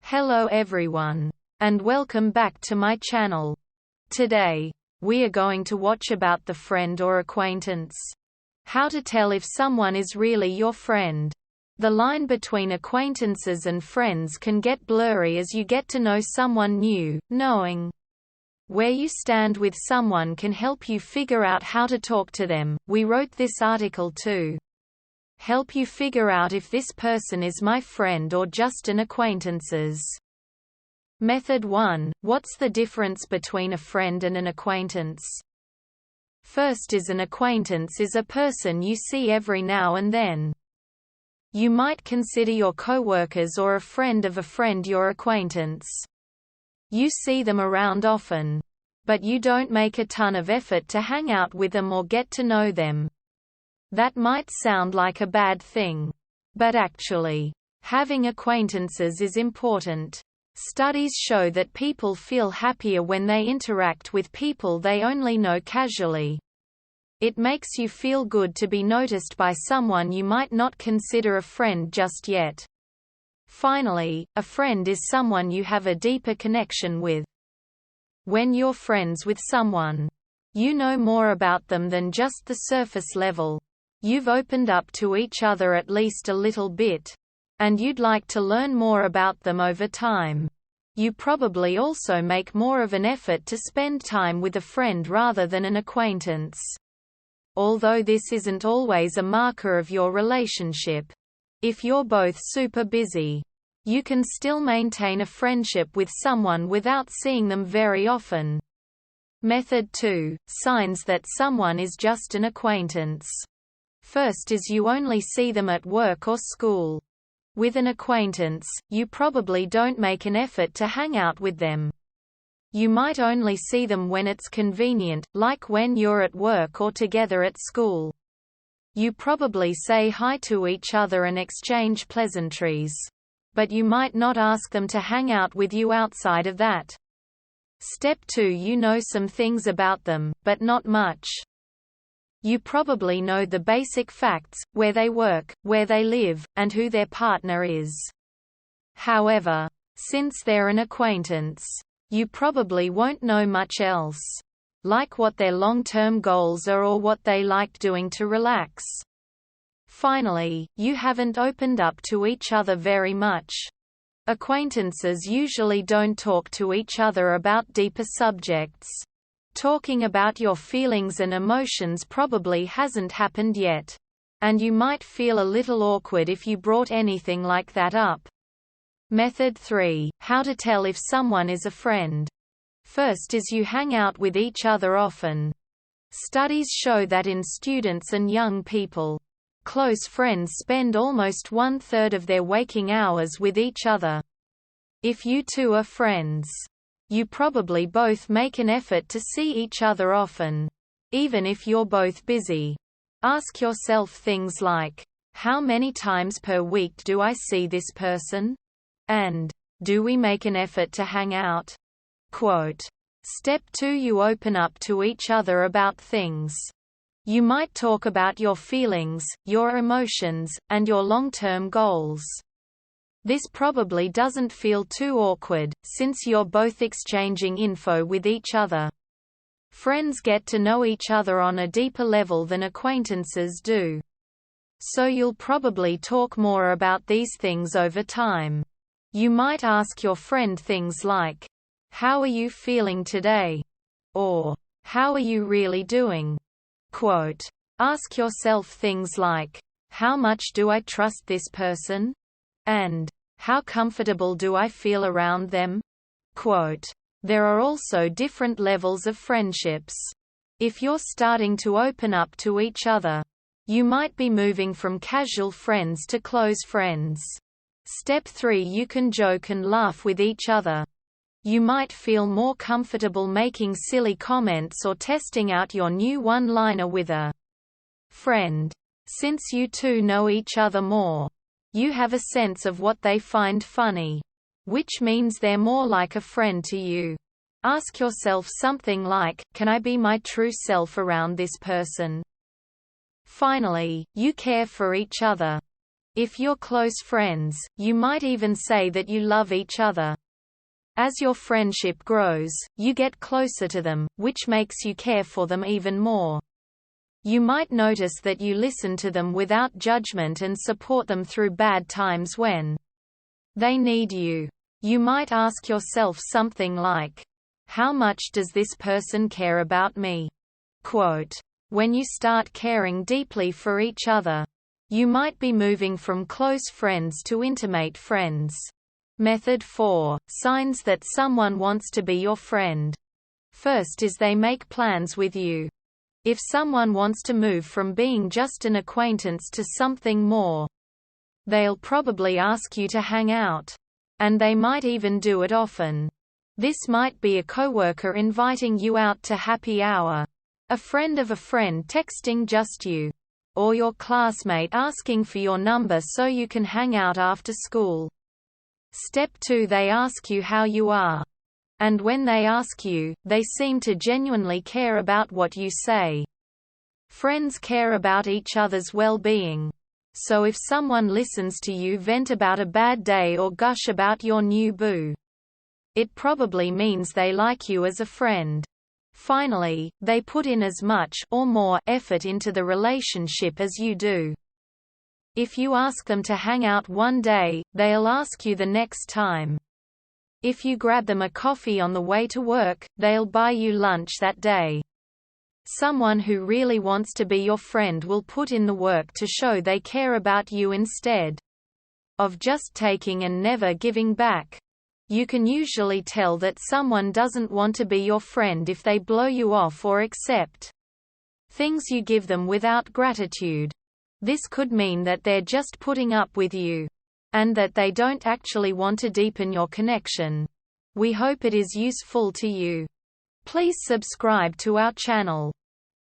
Hello everyone, and welcome back to my channel. Today, we are going to watch about the friend or acquaintance. How to tell if someone is really your friend. The line between acquaintances and friends can get blurry as you get to know someone new. Knowing where you stand with someone can help you figure out how to talk to them. We wrote this article to help you figure out if this person is my friend or just an acquaintances. Method 1. What's the difference between a friend and an acquaintance? First is an acquaintance is a person you see every now and then. You might consider your co-workers or a friend of a friend your acquaintance. You see them around often, but you don't make a ton of effort to hang out with them or get to know them. That might sound like a bad thing. But actually, having acquaintances is important. Studies show that people feel happier when they interact with people they only know casually. It makes you feel good to be noticed by someone you might not consider a friend just yet. Finally, a friend is someone you have a deeper connection with. When you're friends with someone, you know more about them than just the surface level. You've opened up to each other at least a little bit, and you'd like to learn more about them over time. You probably also make more of an effort to spend time with a friend rather than an acquaintance. Although this isn't always a marker of your relationship. If you're both super busy, you can still maintain a friendship with someone without seeing them very often. Method 2. Signs that someone is just an acquaintance. First is you only see them at work or school. With an acquaintance, you probably don't make an effort to hang out with them. You might only see them when it's convenient, like when you're at work or together at school. You probably say hi to each other and exchange pleasantries. But you might not ask them to hang out with you outside of that. Step 2. You know some things about them, but not much. You probably know the basic facts, where they work, where they live, and who their partner is. However, since they're an acquaintance, you probably won't know much else. Like what their long-term goals are or what they like doing to relax. Finally, you haven't opened up to each other very much. Acquaintances usually don't talk to each other about deeper subjects. Talking about your feelings and emotions probably hasn't happened yet. And you might feel a little awkward if you brought anything like that up. Method 3. How to tell if someone is a friend. First is you hang out with each other often. Studies show that in students and young people, close friends spend almost 1/3 of their waking hours with each other. If you two are friends, you probably both make an effort to see each other often. Even if you're both busy. Ask yourself things like, how many times per week do I see this person? And, do we make an effort to hang out? Quote. Step 2. You open up to each other about things. You might talk about your feelings, your emotions, and your long-term goals. This probably doesn't feel too awkward, since you're both exchanging info with each other. Friends get to know each other on a deeper level than acquaintances do. So you'll probably talk more about these things over time. You might ask your friend things like, how are you feeling today? Or, how are you really doing? Quote. Ask yourself things like, how much do I trust this person? And, how comfortable do I feel around them? Quote. There are also different levels of friendships. If you're starting to open up to each other, you might be moving from casual friends to close friends. Step 3. You can joke and laugh with each other. You might feel more comfortable making silly comments or testing out your new one-liner with a friend. Since you two know each other more, you have a sense of what they find funny, which means they're more like a friend to you. Ask yourself something like, can I be my true self around this person? Finally, you care for each other. If you're close friends, you might even say that you love each other. As your friendship grows, you get closer to them, which makes you care for them even more. You might notice that you listen to them without judgment and support them through bad times when they need you. You might ask yourself something like, "How much does this person care about me?" Quote, "When you start caring deeply for each other, you might be moving from close friends to intimate friends." Method 4. Signs that someone wants to be your friend. First is they make plans with you. If someone wants to move from being just an acquaintance to something more, they'll probably ask you to hang out. And they might even do it often. This might be a coworker inviting you out to happy hour, a friend of a friend texting just you, or your classmate asking for your number so you can hang out after school. Step 2. They ask you how you are. And when they ask you, they seem to genuinely care about what you say. Friends care about each other's well-being. So if someone listens to you vent about a bad day or gush about your new boo, it probably means they like you as a friend. Finally, they put in as much or more effort into the relationship as you do. If you ask them to hang out one day, they'll ask you the next time. If you grab them a coffee on the way to work, they'll buy you lunch that day. Someone who really wants to be your friend will put in the work to show they care about you instead of just taking and never giving back. You can usually tell that someone doesn't want to be your friend if they blow you off or accept things you give them without gratitude. This could mean that they're just putting up with you, and that they don't actually want to deepen your connection. We hope it is useful to you. Please subscribe to our channel.